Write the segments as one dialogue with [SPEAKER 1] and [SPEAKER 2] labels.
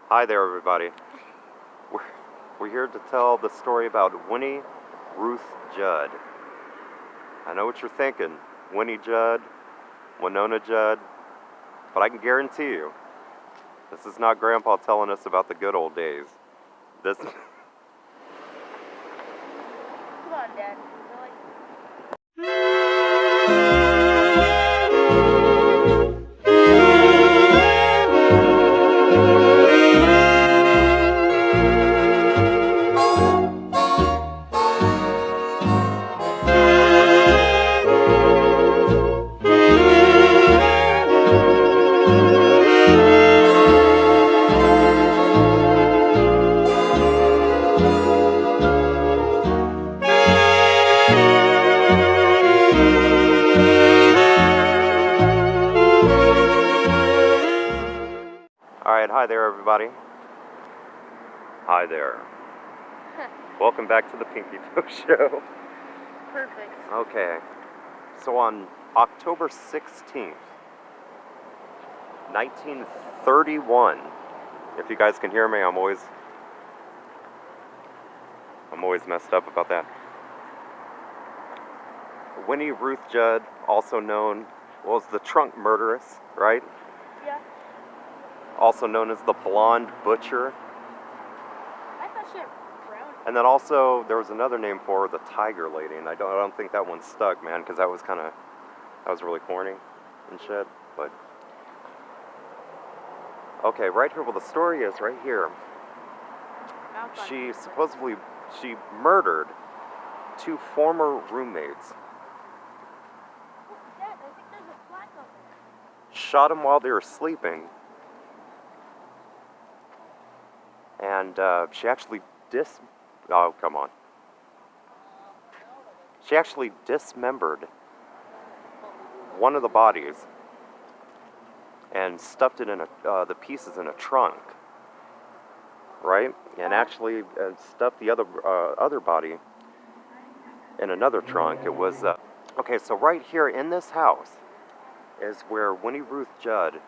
[SPEAKER 1] Hi there, everybody. We're here to tell the story about Winnie, Ruth, Judd. I know what you're thinking. Winnie Judd, Winona Judd. But I can guarantee you, this is not Grandpa telling us about the good old days. This...
[SPEAKER 2] Come on, Dad.
[SPEAKER 1] Alright, hi there, everybody. Hi there. Welcome back to the Pinky Toe Show.
[SPEAKER 2] Perfect.
[SPEAKER 1] Okay, so on October 16th, 1931, if you guys can hear me, I'm always messed up about that. Winnie Ruth Judd, also known, well, as the Trunk Murderess, right?
[SPEAKER 2] Yeah.
[SPEAKER 1] Also known as the Blonde Butcher.
[SPEAKER 2] I thought she had brown.
[SPEAKER 1] And then also, there was another name for her, the Tiger Lady, and I don't think that one stuck, man, because that was really corny and shit, but... Okay, right here, well, the story is right here. She murdered two former roommates.
[SPEAKER 2] Dad, I think there's a flag on there.
[SPEAKER 1] Shot them while they were sleeping. And she actually oh, come on. She actually dismembered one of the bodies and stuffed it in the pieces in a trunk, right? And actually stuffed the other body in another trunk. It was okay. So right here in this house is where Winnie Ruth Judd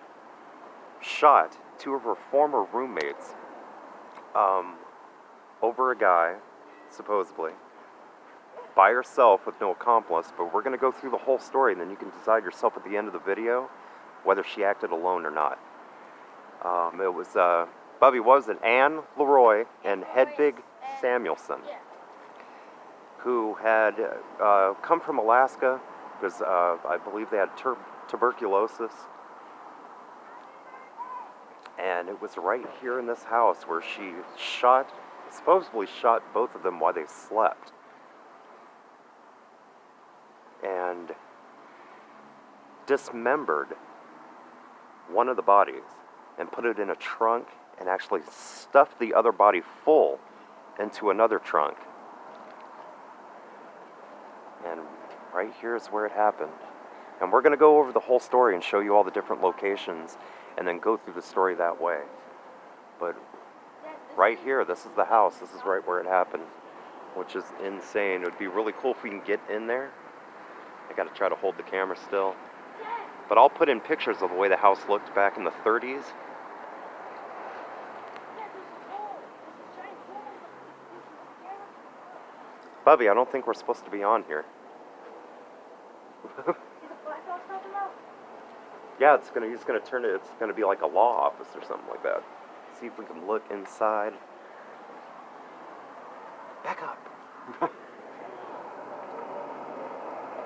[SPEAKER 1] shot two of her former roommates over a guy, supposedly, by herself with no accomplice. But we're going to go through the whole story, and then you can decide yourself at the end of the video whether she acted alone or not. It was, Bubby, what was it? Anne Leroy and Hedvig Samuelson, who had come from Alaska because I believe they had tuberculosis. And it was right here in this house where she supposedly shot both of them while they slept. And dismembered one of the bodies and put it in a trunk and actually stuffed the other body full into another trunk. And right here is where it happened. And we're going to go over the whole story and show you all the different locations and then go through the story that way. But right here, this is the house. This is right where it happened, which is insane. It would be really cool if we can get in there. I got to try to hold the camera still. But I'll put in pictures of the way the house looked back in the 30s. Bubby, I don't think we're supposed to be on here. Yeah, he's gonna turn it, it's gonna be like a law office or something like that. See if we can look inside. Back up.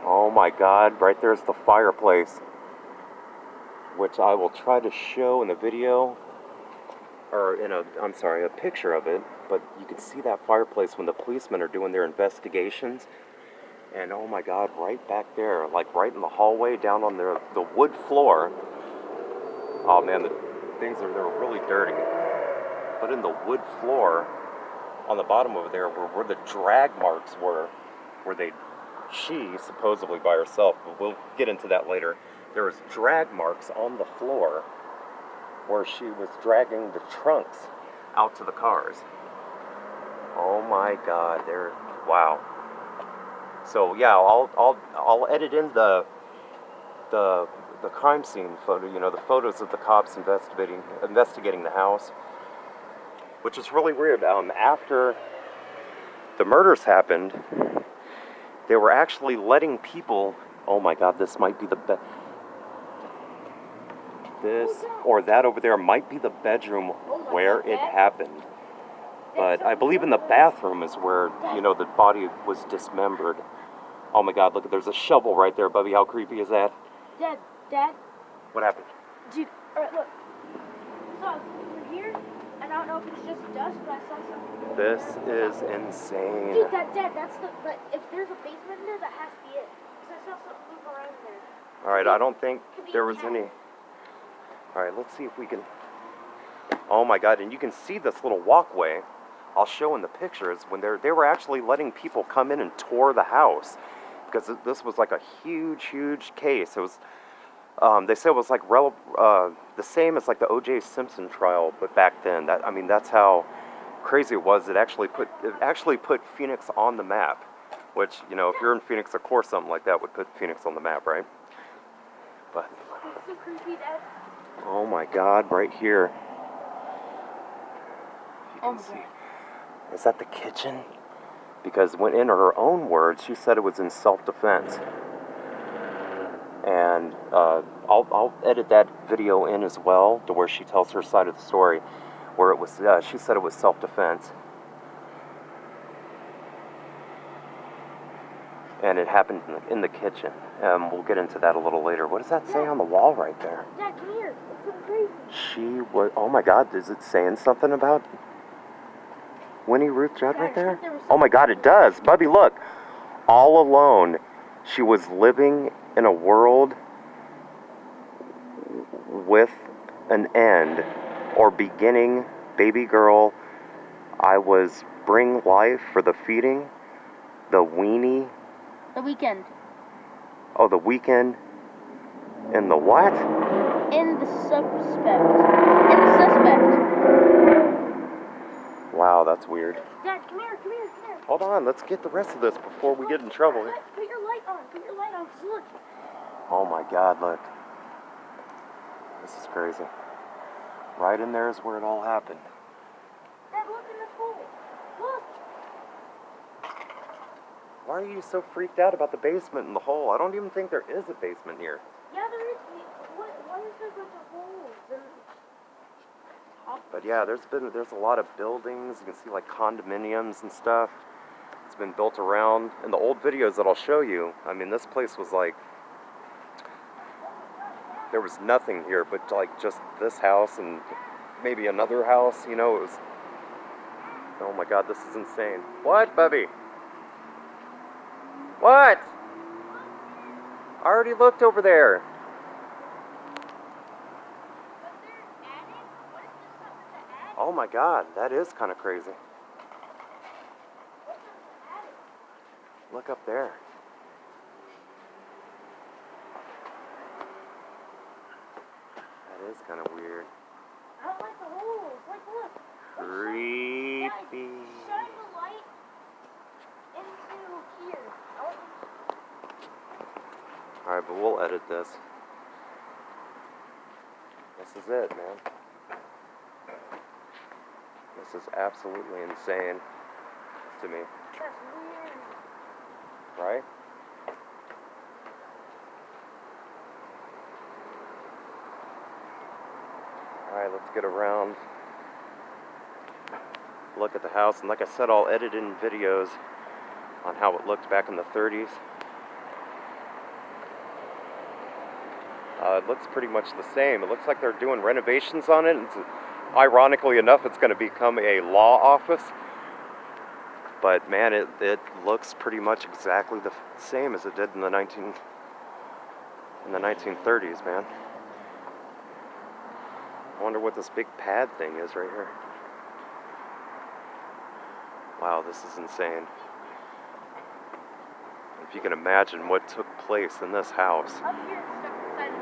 [SPEAKER 1] Oh my God, right there's the fireplace, which I will try to show in the video, or in a picture of it, but you can see that fireplace when the policemen are doing their investigations. And oh my God, right back there, like right in the hallway, down on the wood floor. Oh man, they're really dirty. But in the wood floor, on the bottom over there, where the drag marks were, she supposedly by herself, but we'll get into that later. There was drag marks on the floor where she was dragging the trunks out to the cars. Oh my God, wow. So yeah, I'll edit in the crime scene photo, the photos of the cops investigating the house, which is really weird. After the murders happened, they were actually letting people. Oh my God, this might be the this or that over there might be the bedroom where it happened. But I believe in the bathroom is where, the body was dismembered. Oh my God, look, there's a shovel right there, Bubby. How creepy is that?
[SPEAKER 2] Dad.
[SPEAKER 1] What happened?
[SPEAKER 2] Dude, alright, look. So, we're here, and I don't know if it's just dust, but I saw something.
[SPEAKER 1] This is insane.
[SPEAKER 2] Dude, Dad, that's if there's a basement in there, that has to be it. Because I saw something move around in there.
[SPEAKER 1] Alright, I don't think there was any. Alright, let's see if we can. Oh my God, and you can see this little walkway. I'll show in the pictures when they were actually letting people come in and tour the house, because this was like a huge case. It was, they said it was like the same as like the O.J. Simpson trial, but back then. That's how crazy it was. It actually put Phoenix on the map, which, if you're in Phoenix, of course something like that would put Phoenix on the map, right? But
[SPEAKER 2] It's so creepy, Dad.
[SPEAKER 1] oh my God, right here. You can see. Is that the kitchen? Because when in her own words, she said it was in self-defense. And I'll edit that video in as well, to where she tells her side of the story, where it was she said it was self-defense. And it happened in the kitchen. We'll get into that a little later. What does that say on the wall right there?
[SPEAKER 2] Dad, come here. It's so crazy.
[SPEAKER 1] Oh my God, is it saying something about Winnie, Ruth, Judd right there? Oh my God, it does. Bubby, look. All alone, she was living in a world with an end or beginning. Baby girl, I was bring life for the feeding. The weenie.
[SPEAKER 2] The weekend.
[SPEAKER 1] Oh, the weekend. In the what?
[SPEAKER 2] In the suspect.
[SPEAKER 1] Wow, that's weird.
[SPEAKER 2] Dad, come here.
[SPEAKER 1] Hold on, let's get the rest of this before we get in trouble.
[SPEAKER 2] Put your light on, look.
[SPEAKER 1] Oh my God, look. This is crazy. Right in there is where it all happened.
[SPEAKER 2] Dad, look in this hole. Look.
[SPEAKER 1] Why are you so freaked out about the basement and the hole? I don't even think there is a basement here.
[SPEAKER 2] Yeah, there is. Why is there a bunch of holes?
[SPEAKER 1] But yeah, there's a lot of buildings. You can see like condominiums and stuff. It's been built around. In the old videos that I'll show you, this place was like, there was nothing here but like just this house and maybe another house, it was, oh my God, this is insane. What, Bubby? What? I already looked over there. Oh my God, that is kind of crazy. Look up there. That is kind of weird.
[SPEAKER 2] I don't like the holes. Look.
[SPEAKER 1] Creepy.
[SPEAKER 2] Shine the light into here.
[SPEAKER 1] Alright, but we'll edit this. This is it, man. This is absolutely insane to me.
[SPEAKER 2] That's weird.
[SPEAKER 1] Right? Alright, let's get around. Look at the house, and like I said, I'll edit in videos on how it looked back in the 30s. It looks pretty much the same. It looks like they're doing renovations on it. Ironically enough, it's going to become a law office. But man, it looks pretty much exactly the same as it did in the 1930s, man. I wonder what this big pad thing is right here. Wow, this is insane. If you can imagine what took place in this house.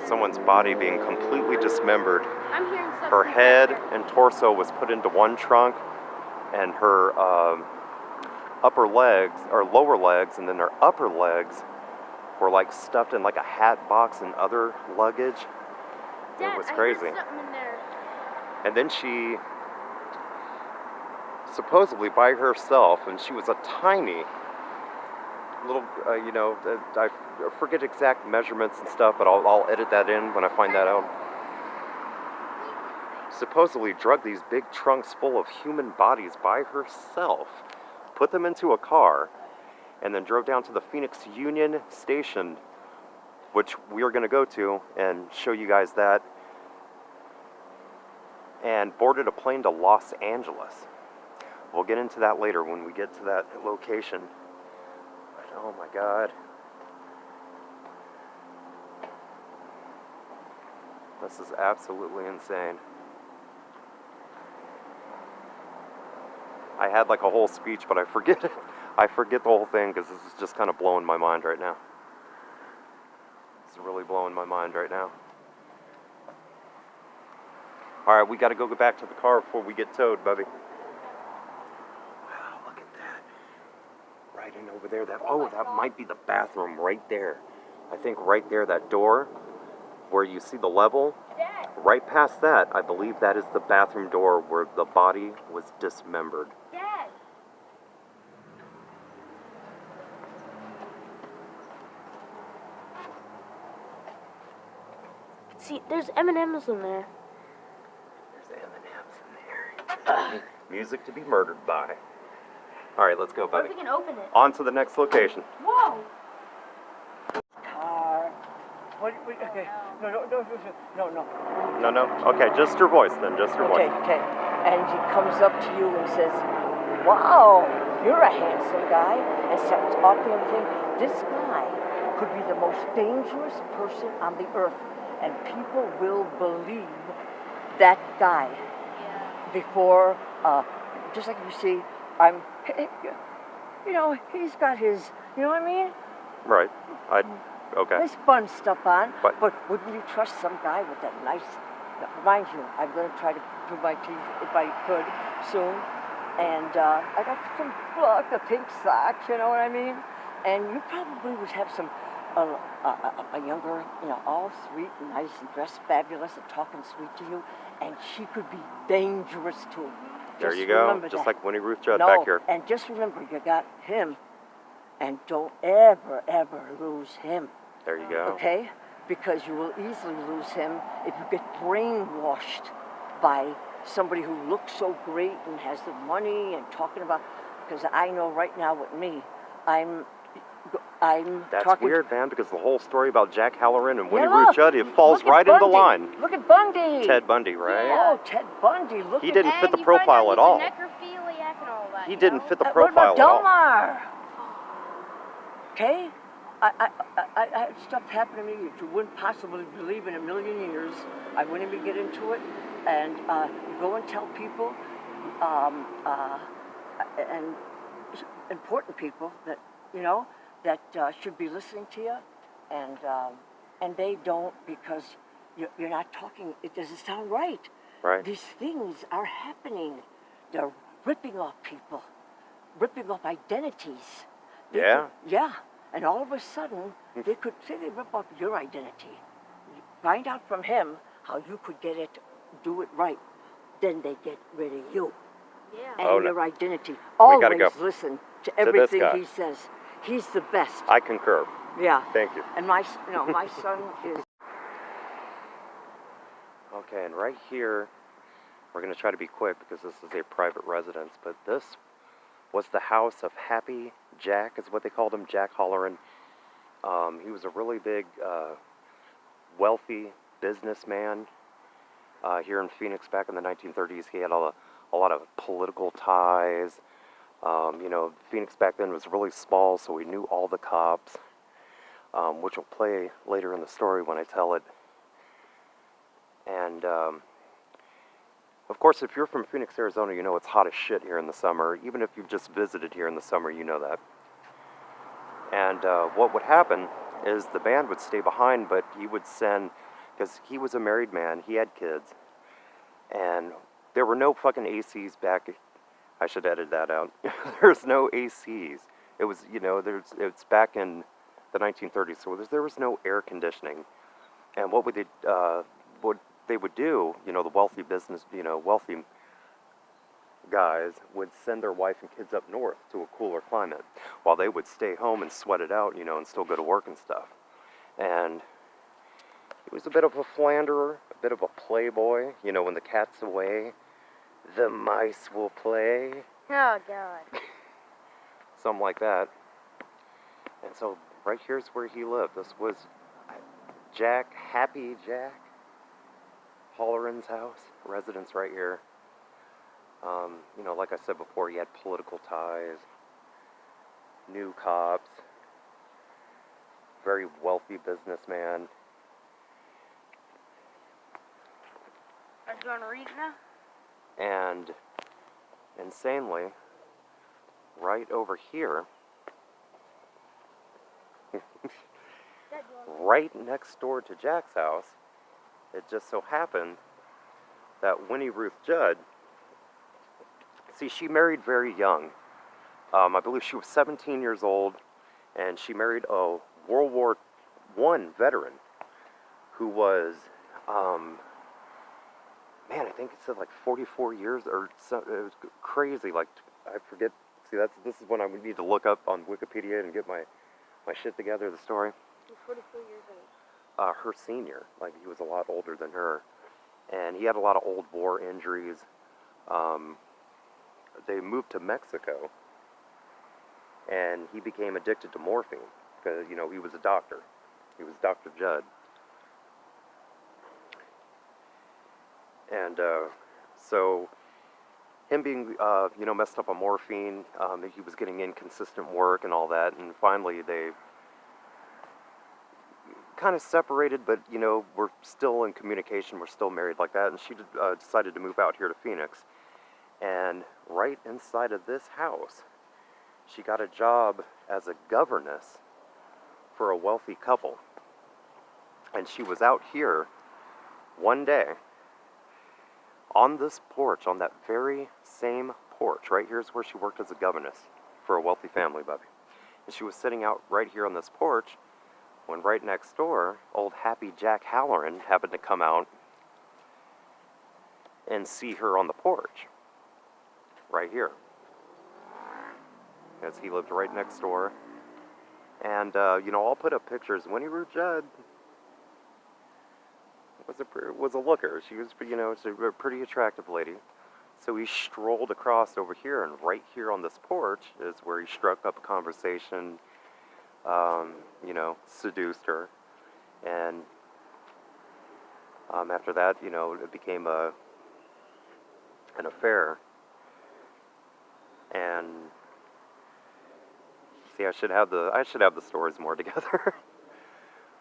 [SPEAKER 1] Someone's body being completely dismembered. Her head and torso was put into one trunk, and her upper legs, or lower legs, and then her upper legs were like stuffed in like a hat box and other luggage.
[SPEAKER 2] Dad,
[SPEAKER 1] it was crazy.
[SPEAKER 2] I heard something in there.
[SPEAKER 1] And then she supposedly by herself, and she was a tiny little, I forget exact measurements and stuff, but I'll edit that in when I find that out. Supposedly drugged these big trunks full of human bodies by herself, put them into a car, and then drove down to the Phoenix Union Station, which we are going to go to and show you guys that, and boarded a plane to Los Angeles. We'll get into that later when we get to that location. But oh my God. This is absolutely insane. I had like a whole speech, but I forget it. I forget the whole thing because this is just kind of blowing my mind right now. It's really blowing my mind right now. Alright, we gotta go back to the car before we get towed, Bubby. Wow, look at that. Right in over there. That might be the bathroom right there. I think right there, that door where you see the level.
[SPEAKER 2] Dad.
[SPEAKER 1] Right past that, I believe that is the bathroom door where the body was dismembered.
[SPEAKER 2] Dad. See, there's M&Ms in there.
[SPEAKER 1] There's M&Ms in there. Music to be murdered by. Alright, let's go,
[SPEAKER 2] What
[SPEAKER 1] buddy.
[SPEAKER 2] if we can open it?
[SPEAKER 1] On to the next location.
[SPEAKER 2] Whoa!
[SPEAKER 3] Car. What? Okay. No.
[SPEAKER 1] No. Okay, just your voice then. Just your voice.
[SPEAKER 3] Okay. And he comes up to you and says, "Wow, you're a handsome guy," and starts talking and everything. This guy could be the most dangerous person on the earth, and people will believe that guy.
[SPEAKER 2] Yeah.
[SPEAKER 3] Before, just like you see, he's got his, you know what I mean?
[SPEAKER 1] Right. Okay.
[SPEAKER 3] His fun stuff on,
[SPEAKER 1] But-
[SPEAKER 3] but wouldn't you trust some guy with that nice, mind you, I'm going to try to do my teeth if I could soon, and I got some the pink socks, you know what I mean? And you probably would have some, a younger, all sweet and nice and dressed fabulous and talking sweet to you, and she could be dangerous too.
[SPEAKER 1] There
[SPEAKER 3] Just
[SPEAKER 1] you go.
[SPEAKER 3] remember
[SPEAKER 1] Just
[SPEAKER 3] that.
[SPEAKER 1] like Winnie, Ruth, Judd
[SPEAKER 3] No,
[SPEAKER 1] back here.
[SPEAKER 3] and just remember, you got him, and don't ever lose him.
[SPEAKER 1] There you go.
[SPEAKER 3] Okay? Because you will easily lose him if you get brainwashed by somebody who looks so great and has the money and talking about. Because I know right now with me, I'm
[SPEAKER 1] That's
[SPEAKER 3] talking.
[SPEAKER 1] weird, man, because the whole story about Jack Halloran and Winnie,
[SPEAKER 3] Yeah,
[SPEAKER 1] Ruth,
[SPEAKER 3] look,
[SPEAKER 1] Judd, it falls
[SPEAKER 3] look at
[SPEAKER 1] right into
[SPEAKER 3] Bundy.
[SPEAKER 1] line.
[SPEAKER 3] Look at Bundy.
[SPEAKER 1] Ted Bundy, right?
[SPEAKER 3] Oh, Ted Bundy. Look
[SPEAKER 1] He
[SPEAKER 3] at
[SPEAKER 1] didn't
[SPEAKER 2] And
[SPEAKER 1] fit the
[SPEAKER 2] you find out
[SPEAKER 1] profile at all.
[SPEAKER 2] he's a necrophiliac and all that.
[SPEAKER 1] He
[SPEAKER 2] you
[SPEAKER 1] didn't
[SPEAKER 2] know?
[SPEAKER 1] fit the
[SPEAKER 3] What
[SPEAKER 1] profile
[SPEAKER 3] about
[SPEAKER 1] at all.
[SPEAKER 3] Omar? Okay? I stuff happened to me that you wouldn't possibly believe in a million years. I wouldn't even get into it. And you go and tell people, and important people that, that should be listening to you, and they don't because you're not talking, it doesn't sound right.
[SPEAKER 1] Right.
[SPEAKER 3] These things are happening. They're ripping off people, ripping off identities.
[SPEAKER 1] Yeah?
[SPEAKER 3] Yeah. And all of a sudden, they could say they rip off your identity. Find out from him how you could do it right. Then they get rid of you
[SPEAKER 2] Yeah.
[SPEAKER 3] and
[SPEAKER 1] Oh, no.
[SPEAKER 3] your identity.
[SPEAKER 1] We
[SPEAKER 3] Always
[SPEAKER 1] gotta go.
[SPEAKER 3] listen to
[SPEAKER 1] this
[SPEAKER 3] everything
[SPEAKER 1] guy.
[SPEAKER 3] he says. He's the best.
[SPEAKER 1] I concur.
[SPEAKER 3] Yeah.
[SPEAKER 1] Thank you.
[SPEAKER 3] And my son is.
[SPEAKER 1] Okay, and right here, we're going to try to be quick because this is a private residence, but this was the house of Happy Jack, is what they called him, Jack Halloran. He was a really big, wealthy businessman here in Phoenix back in the 1930s. He had a lot of political ties. Phoenix back then was really small, so we knew all the cops, which will play later in the story when I tell it. And, of course, if you're from Phoenix, Arizona, you know it's hot as shit here in the summer. Even if you've just visited here in the summer, you know that. And what would happen is the band would stay behind, but he would send, because he was a married man, he had kids, and there were no fucking ACs back. I should edit that out. There's no ACs. It was, it's back in the 1930s, so there was no air conditioning. And what they would do, the wealthy business, wealthy guys would send their wife and kids up north to a cooler climate, while they would stay home and sweat it out, you know, and still go to work and stuff. And he was a bit of a philanderer, a bit of a playboy. You know, when the cat's away, the mice will play.
[SPEAKER 2] Oh, God.
[SPEAKER 1] Something like that. And so right here's where he lived. This was Jack, Happy Jack Halloran's house, residence right here. You know, like I said before, he had political ties, knew cops, very wealthy businessman.
[SPEAKER 2] Are you going to read now?
[SPEAKER 1] And insanely, right over here, right next door to Jack's house, it just so happened that Winnie Ruth Judd, see, she married very young. I believe she was 17 years old, and she married a World War I veteran who was, man, I think it said like 44 years or so. It was crazy. Like, I forget. See, this is when I would need to look up on Wikipedia and get my shit together, the story.
[SPEAKER 2] He's 44 years old.
[SPEAKER 1] Her senior. Like, he was a lot older than her. And he had a lot of old war injuries. They moved to Mexico. And he became addicted to morphine. Because, you know, he was a doctor. He was Dr. Judd. And so him being, you know, messed up on morphine, he was getting inconsistent work and all that, and finally they kind of separated, but, you know, we're still in communication, we're still married like that, and she decided to move out here to Phoenix. And right inside of this house, she got a job as a governess for a wealthy couple. And she was out here one day, on this porch, on that very same porch, right here's where she worked as a governess for a wealthy family, Bubby. And she was sitting out right here on this porch when right next door, old Happy Jack Halloran happened to come out and see her on the porch, right here. Because he lived right next door. And, you know, I'll put up pictures. Winnie Ruth Judd was a looker. She was, you know, she's a pretty attractive lady. So he strolled across over here, and right here on this porch is where he struck up a conversation, you know, seduced her. And after that, you know, it became an affair. And see, I should have the stories more together.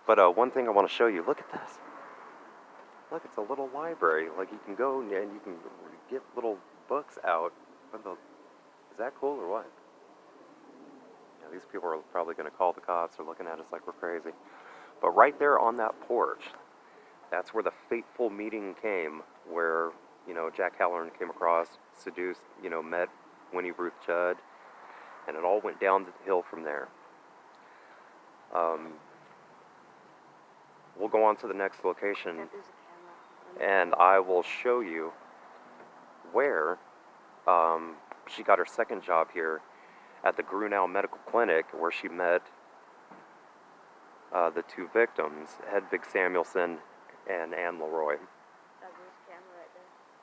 [SPEAKER 1] But one thing I want to show you, look at this. Look, it's a little library. Like, you can go and you can get little books out. Is that cool or what? Yeah, these people are probably going to call the cops. They're looking at us like we're crazy. But right there on that porch, that's where the fateful meeting came, where, you know, Jack Halloran came across, seduced, you know, met Winnie Ruth Judd, and it all went down the hill from there. We'll go on to the next location, and I will show you where she got her second job here at the Grunow Medical Clinic, where she met the two victims, Hedvig Samuelson and Anne Leroy.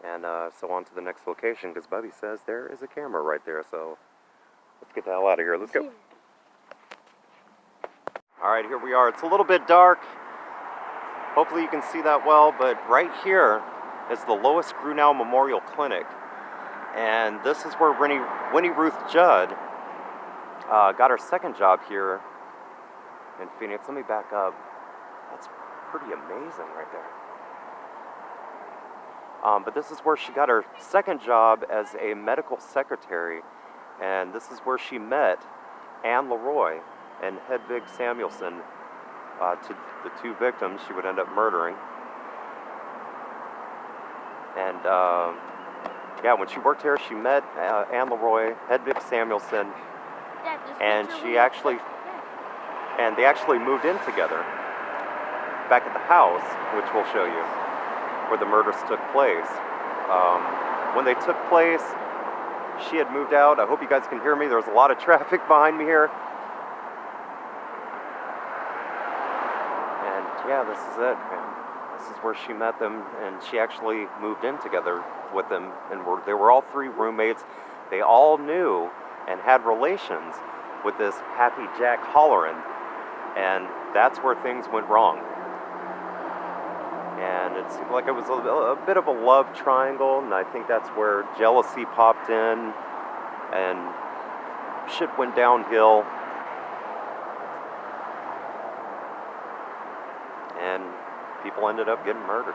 [SPEAKER 1] And so on to the next location, because Bubby says there is a camera right there, so let's get the hell out of here. Let's go. Alright, here we are. It's a little bit dark. Hopefully you can see that well, but right here is the Lois Grunow Memorial Clinic. And this is where Winnie Ruth Judd got her second job here in Phoenix. Let me back up. That's pretty amazing right there. But this is where she got her second job as a medical secretary. And this is where she met Anne Leroy and Hedvig Samuelson, to the two victims she would end up murdering. And yeah, when she worked here, she met Anne Leroy, Hedvig Samuelson, and they actually moved in together back at the house, which we'll show you, where the murders took place. When they took place, She had moved out. I hope you guys can hear me. There's a lot of traffic behind me here. And yeah, this is it, man. This is where she met them, and she actually moved in together with them, and they were all three roommates. They all knew and had relations with this Happy Jack Halloran, and that's where things went wrong. And it seemed like it was a bit of a love triangle, and I think that's where jealousy popped in, and shit went downhill. And people ended up getting murdered.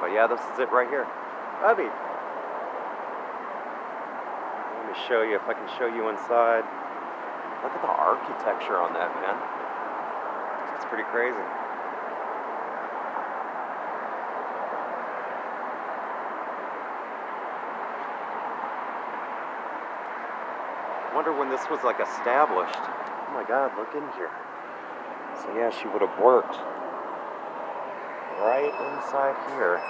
[SPEAKER 1] But yeah, this is it right here. Bubby! Let me show you, if I can show you inside. Look at the architecture on that, man. It's pretty crazy. I wonder when this was like established. Oh my God, look in here. So yeah, she would have worked right inside here.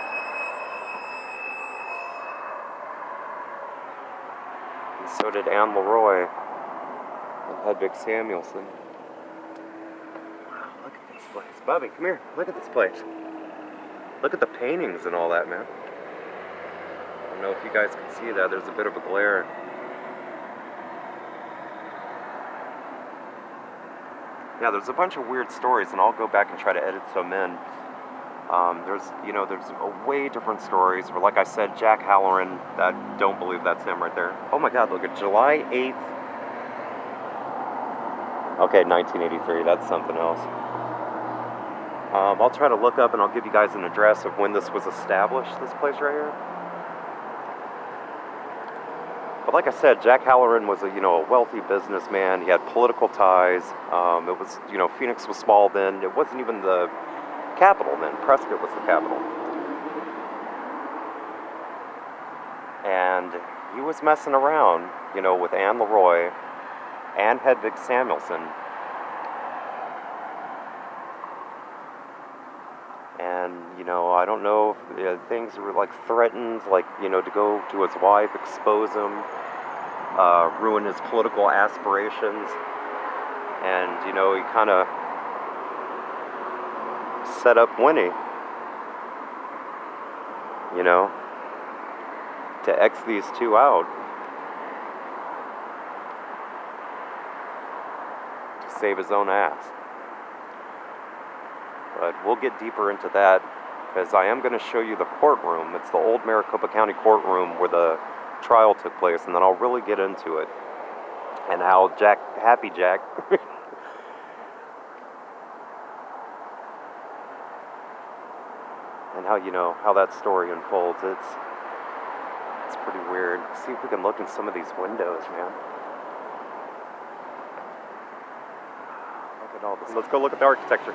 [SPEAKER 1] And so did Anne Leroy and Hedvig Samuelson. Wow, look at this place. Bubby, come here. Look at this place. Look at the paintings and all that, man. I don't know if you guys can see that. There's a bit of a glare. Yeah, there's a bunch of weird stories, and I'll go back and try to edit some in. There's a way different stories. Or like I said, Jack Halloran, I don't believe that's him right there. Oh my God, look at July 8th. Okay, 1983, that's something else. I'll try to look up and I'll give you guys an address of when this was established, this place right here. But like I said, Jack Halloran was a wealthy businessman. He had political ties. It was, Phoenix was small then. It wasn't even the capital then. Prescott was the capital. And he was messing around, with Anne Leroy and Hedvig Samuelson. And, I don't know if things were like threatened, like, to go to his wife, expose him, ruin his political aspirations. And, he kind of set up Winnie, to X these two out. To save his own ass. But we'll get deeper into that, because I am going to show you the courtroom. It's the old Maricopa County courtroom where the trial took place, and then I'll really get into it. And how Happy Jack, and how, how that story unfolds. It's pretty weird. See if we can look in some of these windows, man. Look at all this. Let's go look at the architecture.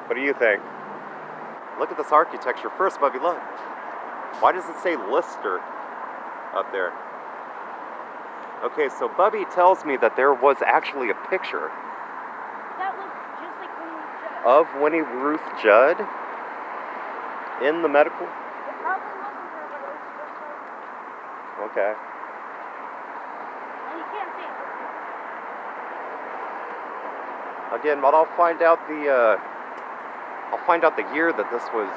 [SPEAKER 1] What do you think? Look at this architecture first, Bubby, look. Why does it say Lister up there? Okay, so Bubby tells me that there was actually a picture
[SPEAKER 2] That looks just like Winnie Ruth Judd.
[SPEAKER 1] of Winnie Ruth Judd in the medical.
[SPEAKER 2] They're probably looking for her, but it looks just like...
[SPEAKER 1] Okay.
[SPEAKER 2] And you can't see it.
[SPEAKER 1] Again, but I'll find out the year that this was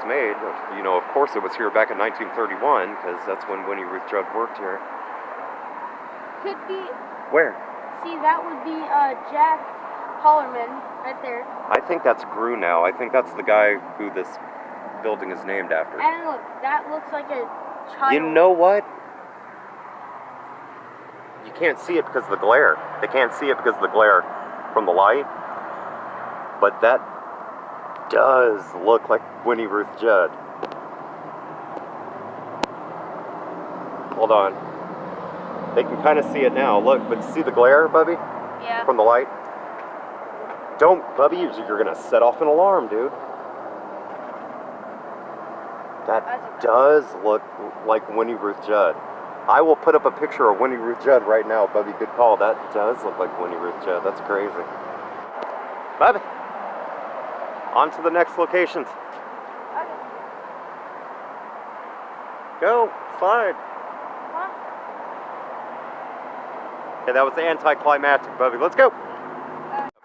[SPEAKER 1] made. Of course it was here back in 1931, because that's when Winnie Ruth Judd worked here.
[SPEAKER 2] Could be...
[SPEAKER 1] Where?
[SPEAKER 2] See, that would be Jack Halloran right there.
[SPEAKER 1] I think that's Grew now. I think that's the guy who this building is named after.
[SPEAKER 2] And look, that looks like a child.
[SPEAKER 1] You know what? You can't see it because of the glare. They can't see it because of the glare from the light. But that does look like Winnie Ruth Judd. Hold on. They can kind of see it now. Look, but see the glare, Bubby?
[SPEAKER 2] Yeah.
[SPEAKER 1] From the light? Don't, Bubby, you're going to set off an alarm, dude. That does look like Winnie Ruth Judd. I will put up a picture of Winnie Ruth Judd right now, Bubby. Good call. That does look like Winnie Ruth Judd. That's crazy. Bubby. On to the next locations. Go, slide.
[SPEAKER 2] Huh?
[SPEAKER 1] Okay, that was anticlimactic, Bubby. Let's go.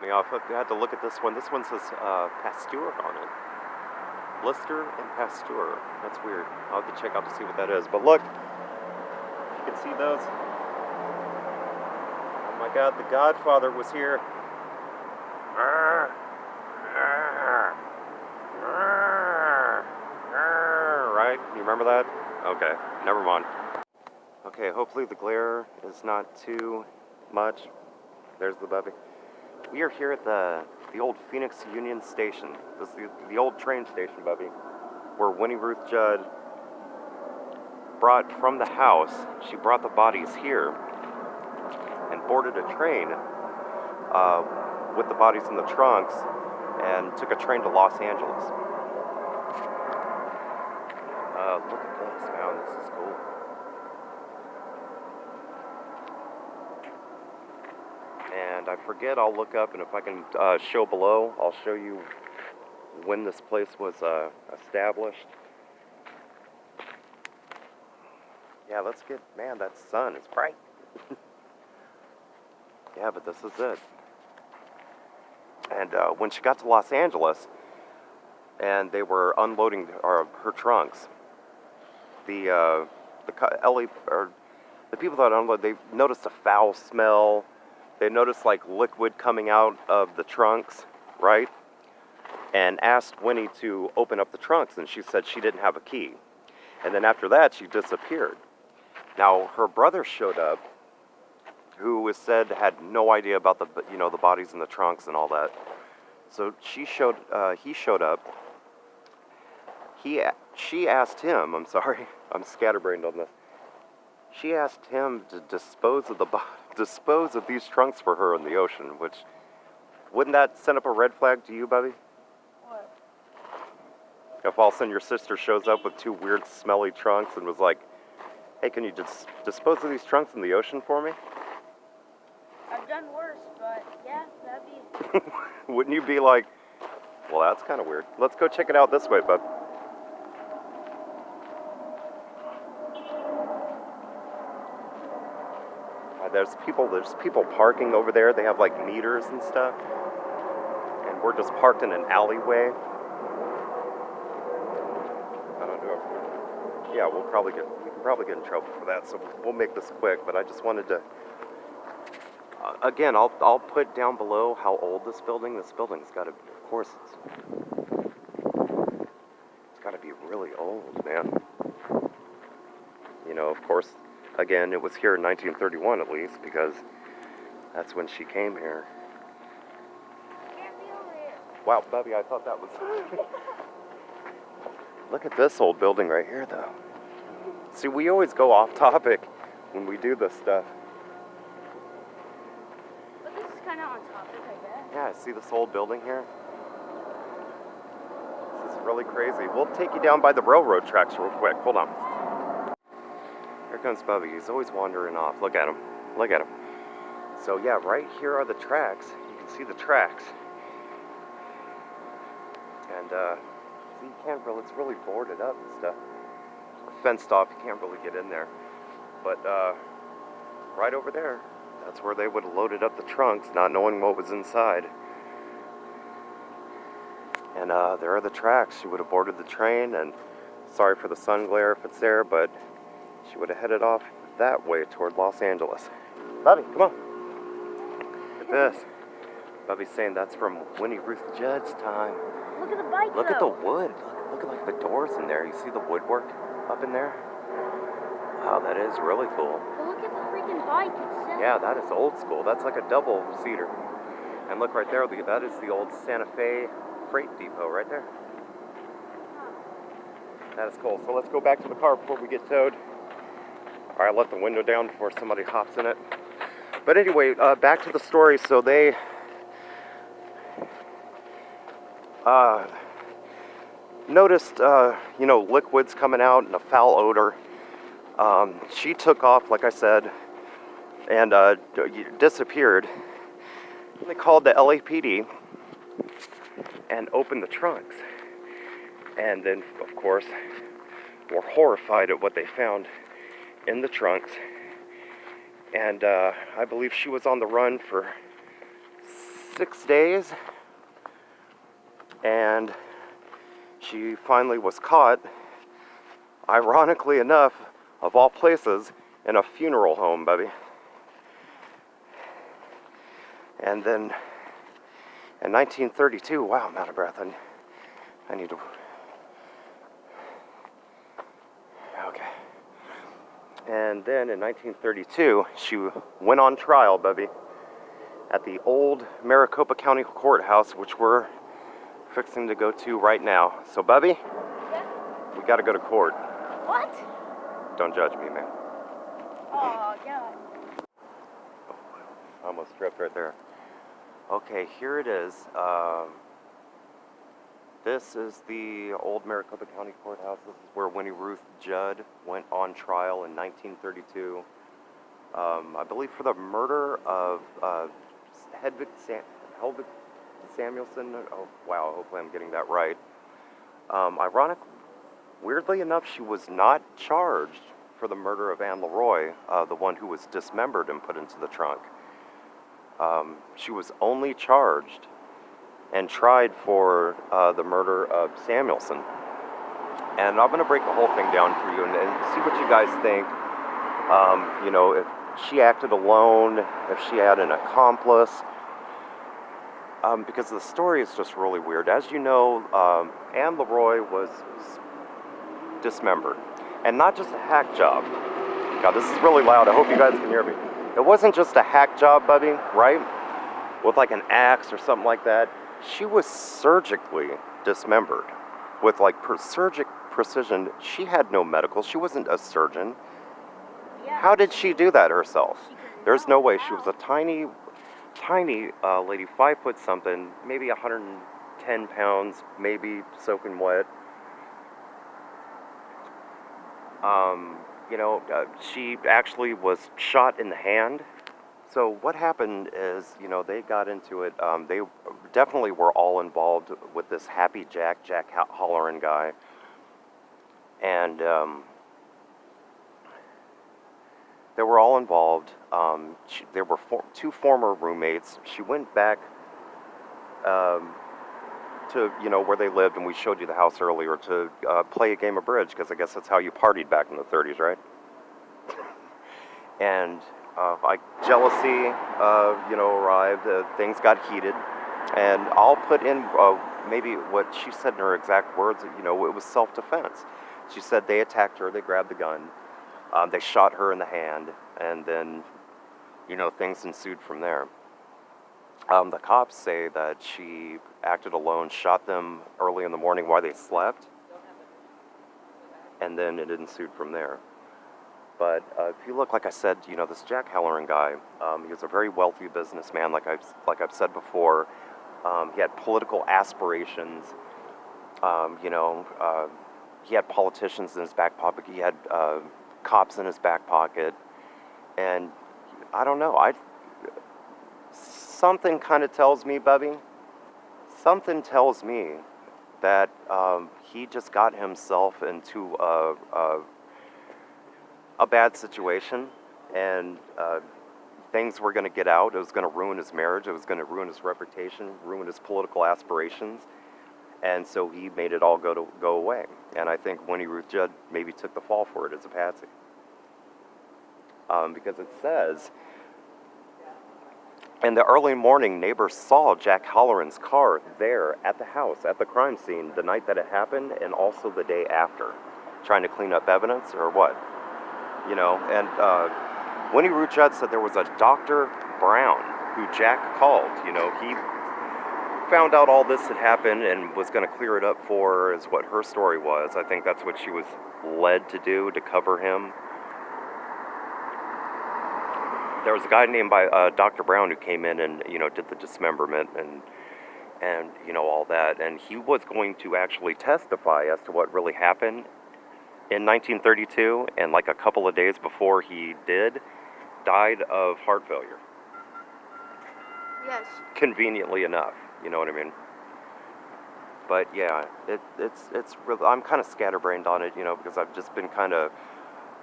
[SPEAKER 1] I had to look at this one. This one says Pasteur on it. Lister and Pasteur. That's weird. I'll have to check out to see what that is. But look, you can see those. Oh my God, the Godfather was here. Right? You remember that? Okay, never mind. Okay, hopefully the glare is not too much. There's the Bubby. We are here at the old Phoenix Union Station. This is the old train station, Bubby, where Winnie, Ruth, Judd brought from the house. She brought the bodies here and boarded a train with the bodies in the trunks and took a train to Los Angeles. Look at this, man. This is cool. And I forget, I'll look up, and if I can show below, I'll show you when this place was established. Yeah, let's get, man, that sun is bright. Yeah, but this is it. And when she got to Los Angeles, and they were unloading her trunks, the people that unloaded, they noticed a foul smell. They noticed like liquid coming out of the trunks, right? And asked Winnie to open up the trunks, and she said she didn't have a key. And then after that, she disappeared. Now her brother showed up, who was said had no idea about the bodies in the trunks and all that. So he showed up. She asked him. I'm sorry, I'm scatterbrained on this. She asked him to dispose of these trunks for her in the ocean, which, wouldn't that send up a red flag to you, Bubby?
[SPEAKER 2] What?
[SPEAKER 1] If all of a sudden your sister shows up with two weird smelly trunks and was like, hey, can you just dispose of these trunks in the ocean for me?
[SPEAKER 2] I've done worse, but yeah, that'd be...
[SPEAKER 1] Wouldn't you be like, well, that's kind of weird. Let's go check it out this way, bub. There's people parking over there. They have like meters and stuff. And we're just parked in an alleyway. I don't know. Yeah, we can probably get in trouble for that, so we'll make this quick, but I just wanted to again, I'll put down below how old this building's got to be. Of course it's got to be really old, man. You know, of course, again, it was here in 1931 at least, because that's when she came here.
[SPEAKER 2] Can't be over here.
[SPEAKER 1] Wow, Bubby, I thought that was... Look at this old building right here, though. See, we always go off topic when we do this stuff.
[SPEAKER 2] But this is kind of on topic, I guess.
[SPEAKER 1] Yeah, see this old building here? This is really crazy. We'll take you down by the railroad tracks real quick. Hold on. Here comes Bubby. He's always wandering off. Look at him. Look at him. So yeah, right here are the tracks. You can see the tracks. And see, you can't really, it's really boarded up and stuff. Or fenced off, you can't really get in there. But right over there, that's where they would have loaded up the trunks, not knowing what was inside. And there are the tracks. She would have boarded the train, and sorry for the sun glare if it's there, but she would have headed off that way toward Los Angeles. Bubby, come on. Look at this. Bubby's saying that's from Winnie, Ruth, Judd's time.
[SPEAKER 2] Look at the bike,
[SPEAKER 1] Look at the wood. Look at like the doors in there. You see the woodwork up in there? Wow, that is really cool.
[SPEAKER 2] But look at the freaking bike itself.
[SPEAKER 1] Yeah, that is old school. That's like a double-seater. And look right there. That is the old Santa Fe freight depot right there. That is cool. So let's go back to the car before we get towed. All right, let the window down before somebody hops in it. But anyway, back to the story. So they noticed, liquids coming out and a foul odor. She took off, like I said, and disappeared. They called the LAPD and opened the trunks. And then, of course, were horrified at what they found in the trunks. And I believe she was on the run for 6 days. And she finally was caught, ironically enough, of all places, in a funeral home, baby. And then in 1932, wow, I'm out of breath. I need to. Okay. And then in 1932, she went on trial, baby, at the old Maricopa County Courthouse, which we're fixing to go to right now. So, Bubby,
[SPEAKER 2] Yeah?
[SPEAKER 1] we gotta go to court.
[SPEAKER 2] What?
[SPEAKER 1] Don't judge me, man.
[SPEAKER 2] Oh, God.
[SPEAKER 1] I almost tripped right there. Okay, here it is. This is the old Maricopa County Courthouse. This is where Winnie, Ruth, Judd went on trial in 1932. I believe for the murder of Hedvig Samuelson. Oh, wow, hopefully I'm getting that right. Weirdly enough, she was not charged for the murder of Anne Leroy, the one who was dismembered and put into the trunk. She was only charged and tried for the murder of Samuelson. And I'm going to break the whole thing down for you and see what you guys think. You know, if she acted alone, if she had an accomplice. Because the story is just really weird. As you know, Anne Leroy was dismembered. And not just a hack job. God, this is really loud. I hope you guys can hear me. It wasn't just a hack job, Bubby, right? With like an axe or something like that. She was surgically dismembered with like surgical precision. She had no medical. She wasn't a surgeon.
[SPEAKER 2] Yeah.
[SPEAKER 1] How did she do that herself? There's no way. She was a tiny lady, 5 foot something, maybe 110 pounds, maybe soaking wet. You know, she actually was shot in the hand. So what happened is, you know, they got into it. They definitely were all involved with this Happy Jack Halloran guy. And they were all involved. There were two former roommates. She went back to, you know, where they lived, and we showed you the house earlier, to play a game of bridge, because I guess that's how you partied back in the 30s, right? And jealousy, you know, arrived. Things got heated, and I'll put in maybe what she said in her exact words. You know, it was self-defense. She said they attacked her, they grabbed the gun, they shot her in the hand, and then, you know, things ensued from there. The cops say that she acted alone, shot them early in the morning while they slept, and then it ensued from there. But if you look, like I said, you know, this Jack Halloran guy, he was a very wealthy businessman, like I've said before. He had political aspirations. You know, he had politicians in his back pocket. He had cops in his back pocket, and I don't know. Something kind of tells me, Bubby. Something tells me that he just got himself into a bad situation, and things were going to get out. It was going to ruin his marriage. It was going to ruin his reputation, ruin his political aspirations, and so he made it all go away. And I think Winnie Ruth Judd maybe took the fall for it as a patsy, because it says, in the early morning, neighbors saw Jack Halloran's car there at the house, at the crime scene, the night that it happened, and also the day after, trying to clean up evidence or what. You know, and Winnie Ruth Judd said there was a Dr. Brown who Jack called. You know, he found out all this had happened and was going to clear it up for her, is what her story was. I think that's what she was led to do, to cover him. There was a guy named Dr. Brown who came in and, you know, did the dismemberment and you know, all that. And he was going to actually testify as to what really happened in 1932, and like a couple of days before he died of heart failure.
[SPEAKER 2] Yes.
[SPEAKER 1] Conveniently enough, you know what I mean? But yeah, it's really, I'm kind of scatterbrained on it, you know, because I've just been kind of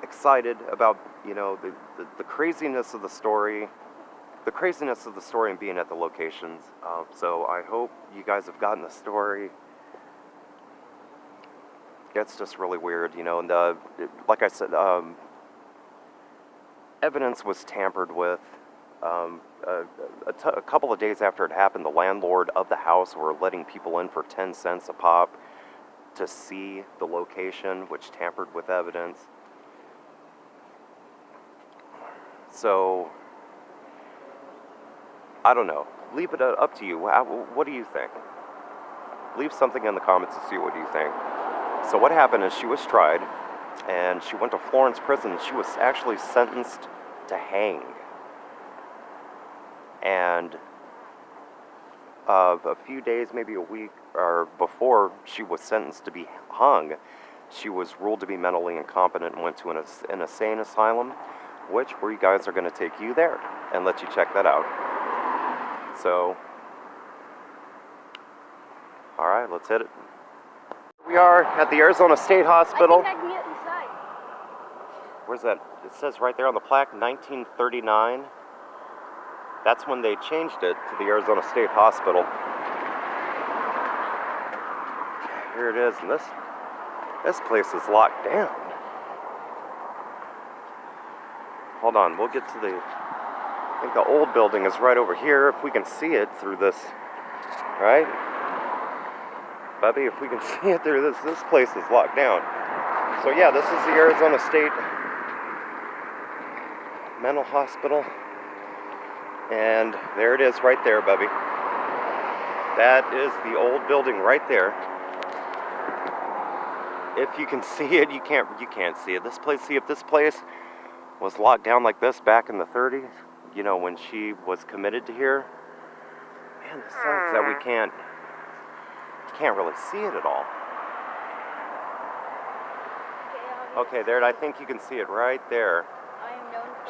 [SPEAKER 1] excited about, you know, the craziness of the story. The craziness of the story and being at the locations. So I hope you guys have gotten the story. It's just really weird, you know, and like I said, evidence was tampered with. A couple of days after it happened, the landlord of the house were letting people in for 10 cents a pop to see the location, which tampered with evidence. So, I don't know. Leave it up to you. What do you think? Leave something in the comments to see what you think. So what happened is she was tried, and she went to Florence prison, and she was actually sentenced to hang. And a few days, maybe a week, or before she was sentenced to be hung, she was ruled to be mentally incompetent and went to an insane asylum, which we guys are going to take you there and let you check that out. So, all right, let's hit it. We are at the Arizona State Hospital.
[SPEAKER 2] I think I can get inside.
[SPEAKER 1] Where's that? It says right there on the plaque, 1939. That's when they changed it to the Arizona State Hospital. Here it is, and this place is locked down. Hold on, we'll get to I think the old building is right over here, if we can see it through this, right? Bubby, if we can see it through this place is locked down. So yeah, this is the Arizona State Mental Hospital. And there it is right there, Bubby. That is the old building right there. If you can see it, you can't see it. See if this place was locked down like this back in the 30s, you know, when she was committed to here. Man, this sucks that we can't really see it at all. Okay, there, I think you can see it right there.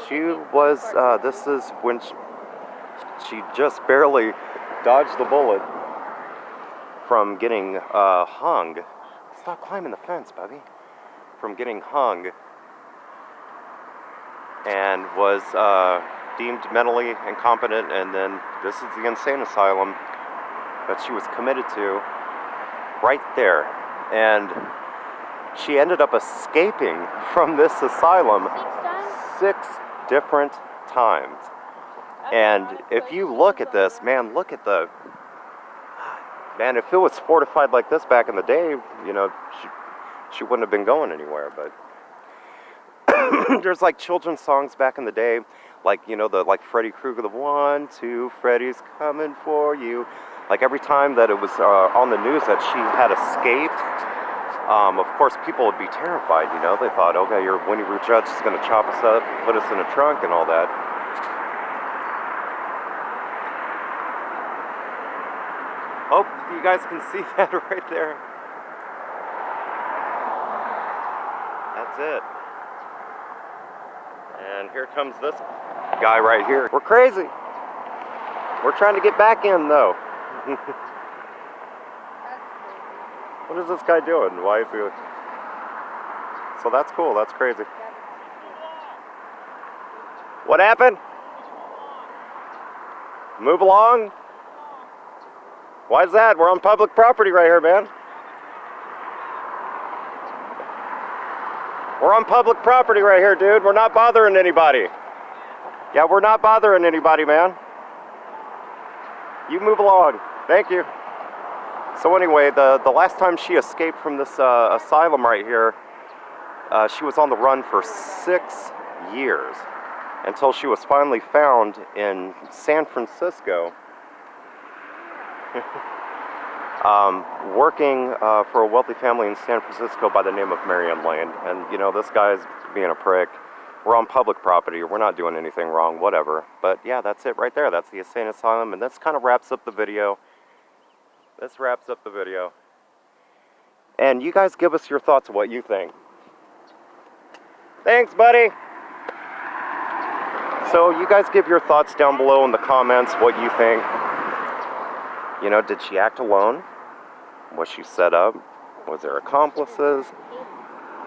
[SPEAKER 1] She was, this is when she just barely dodged the bullet from getting hung. Stop climbing the fence, Bubby. From getting hung, and was deemed mentally incompetent, and then this is the insane asylum that she was committed to right there. And she ended up escaping from this asylum 6 different times. And if you look at this, man, look at man, if it was fortified like this back in the day, you know, she wouldn't have been going anywhere. But there's like children's songs back in the day, like, you know, like Freddy Krueger, the 1, 2, Freddy's coming for you. Like every time that it was on the news that she had escaped, of course people would be terrified, you know. They thought, okay, your Winnie Ruth Judd is going to chop us up, put us in a trunk and all that. Hope you guys can see that right there. That's it. And here comes this guy right here. We're crazy. We're trying to get back in though. What is this guy doing? Why is he... So that's cool, that's crazy. What happened? Move along? Why is that? We're on public property right here, man. We're on public property right here, dude. We're not bothering anybody. Yeah, we're not bothering anybody, man. You move along. Thank you. So anyway, the last time she escaped from this asylum right here, she was on the run for 6 years until she was finally found in San Francisco. Working for a wealthy family in San Francisco by the name of Marianne Lane. And, you know, this guy's being a prick. We're on public property. We're not doing anything wrong, whatever. But, yeah, that's it right there. That's the insane asylum. And this kind of wraps up the video. This wraps up the video. And you guys give us your thoughts of what you think. Thanks, buddy. So, you guys give your thoughts down below in the comments what you think. You know, did she act alone? Was she set up? Was there accomplices?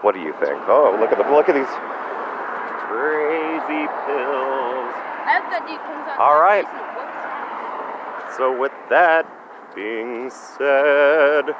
[SPEAKER 1] What do you think? Oh, look at these crazy pills.
[SPEAKER 2] I hope that dude comes out.
[SPEAKER 1] All right.
[SPEAKER 2] Whoops.
[SPEAKER 1] So with that being said,